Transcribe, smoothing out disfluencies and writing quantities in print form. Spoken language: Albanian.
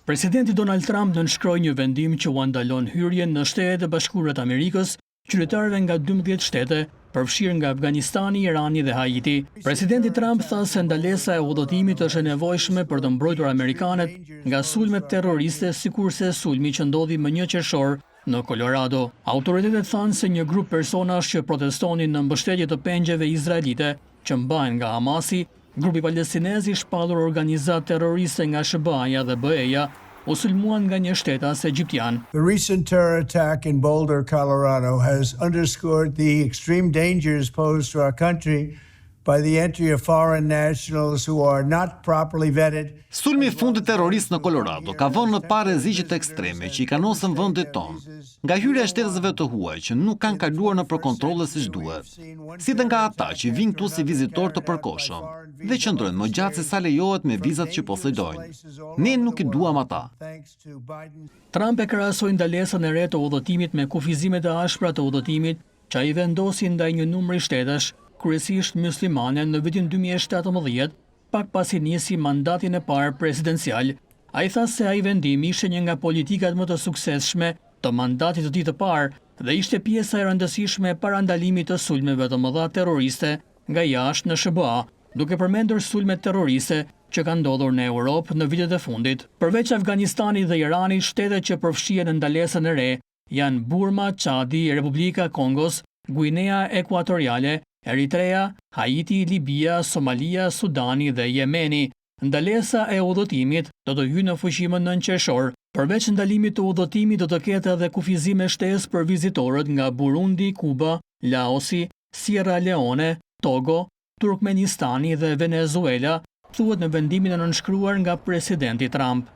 Presidenti Donald Trump nënshkroi një vendim që u ndalon hyrjen në Shtetet e Bashkuara të Amerikës qytetarëve nga 12 shtete, përfshirë nga Afganistani, Irani dhe Haiti. Presidenti Trump tha se ndalesa e udhëtimit është e nevojshme për të mbrojtur amerikanët nga sulmet terroriste, sikurse sulmi që ndodhi më 1 qershor në Colorado. Autoritetet thanë se një grup personash që protestonin në mbështetje të pengjeve izraelite që mbahen nga Hamasi, grupi palestinez i shpallur organizat terroriste nga SBA-ja dhe BE-ja, u sulmuan nga një shtetas egjiptian. The recent terror attack in Boulder, Colorado has underscored the extreme dangers posed to our country by the entry of foreign nationals who are not properly vetted. Sulmi i fundit terrorist në Colorado ka vënë në parë rreziqet ekstreme që i kanosën vendit tonë, nga hyrja e shtetësve të huaj që nuk kanë kaluar nëpër kontrolle siç duhet, si dhe nga ata që vijnë këtu si vizitor të përkohshëm dhe qëndrojnë më gjatë se sa lejohet me vizat që posedojnë. Ne nuk i duam ata. Trump e krahasoi ndalesën e re të udhëtimit me kufizimet e ashpra të udhëtimit që ai vendosi ndaj një numri shtetesh, kryesisht muslimane, në vitin 2017, pak pasi nisi mandatin e parë presidencial. Ai tha se ai vendim ishte një nga politikat më të suksesshme të mandatit të tij të parë dhe ishte pjesa e rëndësishme e parandalimit të sulmeve të mëdha terroriste nga jashtë në SBA, duke përmendur sulmet terroriste që kanë ndodhur në Europë në vitet e fundit. Përveç Afganistanit dhe Iranit, shtetet që përfshihen në ndalesën e re janë Burma, Çadi, Republika Kongos, Guinea Ekuatoriale, Eritrea, Haiti, Libia, Somalia, Sudani dhe Jemeni. Ndalesa e udhëtimit do të hyjë në fuqi më 9 qershor. Përveç ndalimit të udhëtimit do të ketë edhe kufizime shtesë për vizitorët nga Burundi, Kuba, Laosi, Sierra Leone, Togo, Turkmenistani dhe Venezuela, thuhet në vendimin e nënshkruar nga presidenti Trump.